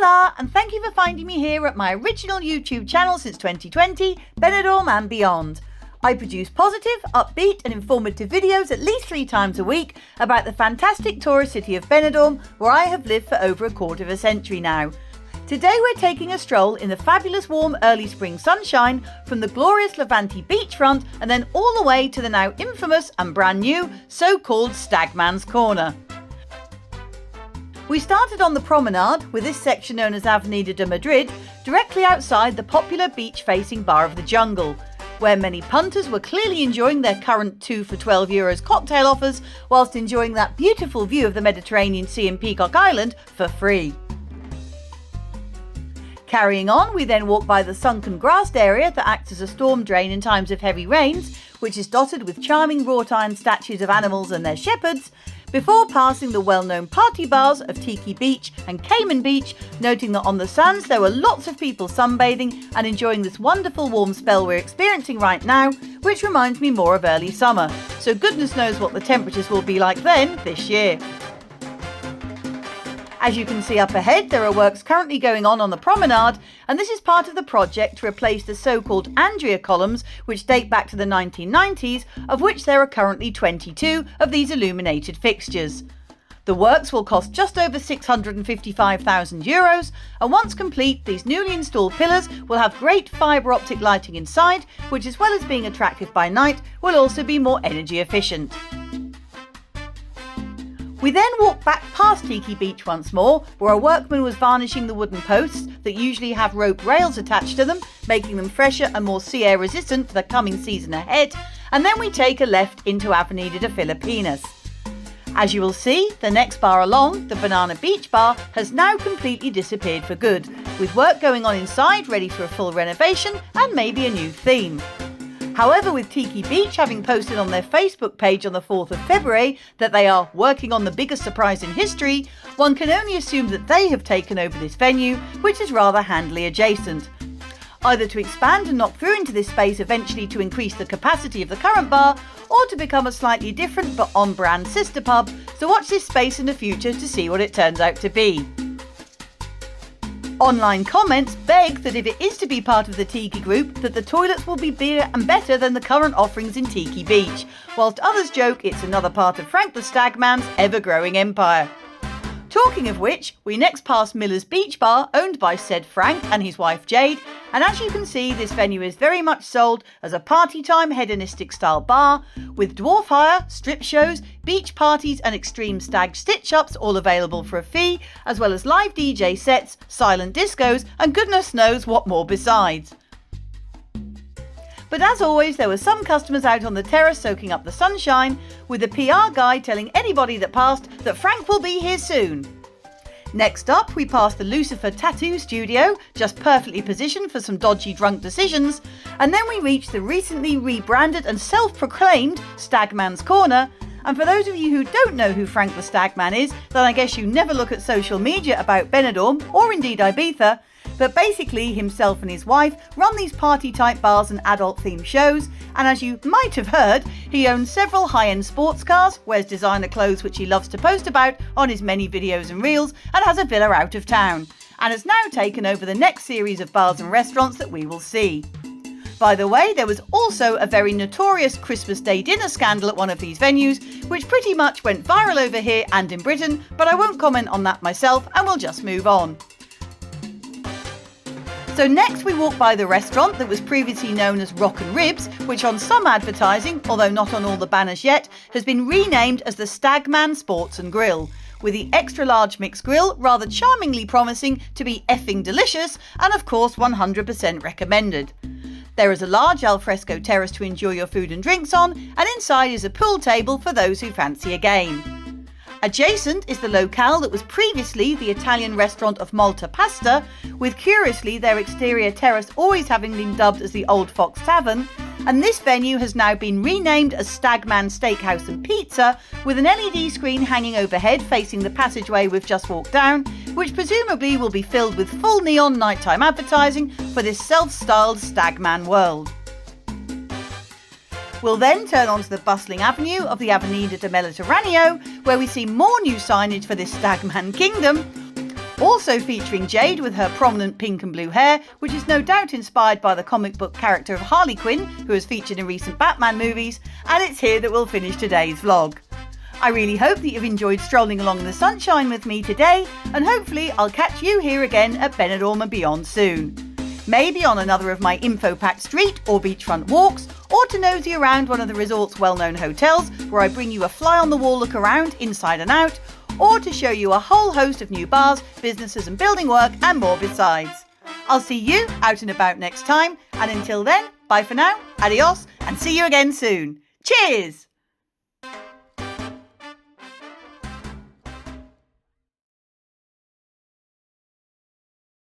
Hola, and thank you for finding me here at my original YouTube channel since 2020, Benidorm and beyond. I produce positive, upbeat and informative videos at least 3 times a week about the fantastic tourist city of Benidorm, where I have lived for over a quarter of a century now. Today we're taking a stroll in the fabulous warm early spring sunshine from the glorious Levante beachfront and then all the way to the now infamous and brand new so-called Stagman's Corner. We started on the Promenade, with this section known as Avenida de Madrid, directly outside the popular beach-facing Bar of the Jungle, where many punters were clearly enjoying their current 2 for €12 cocktail offers, whilst enjoying that beautiful view of the Mediterranean Sea and Peacock Island for free. Carrying on, we then walk by the sunken grassed area that acts as a storm drain in times of heavy rains, which is dotted with charming wrought iron statues of animals and their shepherds, before passing the well-known party bars of Tiki Beach and Cayman Beach, noting that on the sands there were lots of people sunbathing and enjoying this wonderful warm spell we're experiencing right now, which reminds me more of early summer, so goodness knows what the temperatures will be like then this year. As you can see up ahead, there are works currently going on the Promenade, and this is part of the project to replace the so-called Andrea columns, which date back to the 1990s, of which there are currently 22 of these illuminated fixtures. The works will cost just over €655,000, and once complete, these newly installed pillars will have great fibre optic lighting inside, which, as well as being attractive by night, will also be more energy efficient. We then walked back past Tiki Beach once more, where a workman was varnishing the wooden posts that usually have rope rails attached to them, making them fresher and more sea air resistant for the coming season ahead, and then we take a left into Avenida de Filipinas. As you will see, the next bar along, the Banana Beach Bar, has now completely disappeared for good, with work going on inside ready for a full renovation and maybe a new theme. However, with Tiki Beach having posted on their Facebook page on the 4th of February that they are working on the biggest surprise in history, one can only assume that they have taken over this venue, which is rather handily adjacent. Either to expand and knock through into this space eventually to increase the capacity of the current bar, or to become a slightly different but on-brand sister pub, so watch this space in the future to see what it turns out to be. Online comments beg that if it is to be part of the Tiki group, that the toilets will be bigger and better than the current offerings in Tiki Beach, whilst others joke it's another part of Frank the Stagman's ever-growing empire. Talking of which, we next pass Miller's Beach Bar, owned by said Frank and his wife Jade, and as you can see, this venue is very much sold as a party-time hedonistic style bar, with dwarf hire, strip shows, beach parties and extreme stag stitch-ups all available for a fee, as well as live DJ sets, silent discos and goodness knows what more besides. But as always, there were some customers out on the terrace soaking up the sunshine, with a PR guy telling anybody that passed that Frank will be here soon. Next up, we passed the Lucifer Tattoo Studio, just perfectly positioned for some dodgy drunk decisions, and then we reached the recently rebranded and self-proclaimed Stagman's Corner. And for those of you who don't know who Frank the Stagman is, then I guess you never look at social media about Benidorm, or indeed Ibiza, but basically himself and his wife run these party-type bars and adult-themed shows, and as you might have heard, he owns several high-end sports cars, wears designer clothes which he loves to post about on his many videos and reels, and has a villa out of town, and has now taken over the next series of bars and restaurants that we will see. By the way, there was also a very notorious Christmas Day dinner scandal at one of these venues, which pretty much went viral over here and in Britain, but I won't comment on that myself and we'll just move on. So next we walk by the restaurant that was previously known as Rock and Ribs, which on some advertising, although not on all the banners yet, has been renamed as the Stagman Sports and Grill, with the extra large mixed grill rather charmingly promising to be effing delicious and of course 100% recommended. There is a large alfresco terrace to enjoy your food and drinks on, and inside is a pool table for those who fancy a game. Adjacent is the locale that was previously the Italian restaurant of Malta Pasta, with curiously their exterior terrace always having been dubbed as the Old Fox Tavern, and this venue has now been renamed as Stagman Steakhouse and Pizza, with an LED screen hanging overhead facing the passageway we've just walked down, which presumably will be filled with full neon nighttime advertising for this self-styled Stagman world. We'll then turn onto the bustling avenue of the Avenida de Mediterraneo, where we see more new signage for this Stagman kingdom, Also featuring Jade with her prominent pink and blue hair, which is no doubt inspired by the comic book character of Harley Quinn, who has featured in recent Batman movies, and it's here that we'll finish today's vlog. I really hope that you've enjoyed strolling along in the sunshine with me today, and hopefully I'll catch you here again at Benidorm and beyond soon. Maybe on another of my info-packed street or beachfront walks, or to nosy around one of the resort's well-known hotels where I bring you a fly-on-the-wall look around inside and out, or to show you a whole host of new bars, businesses and building work and more besides. I'll see you out and about next time, and until then, bye for now, adios, and see you again soon. Cheers!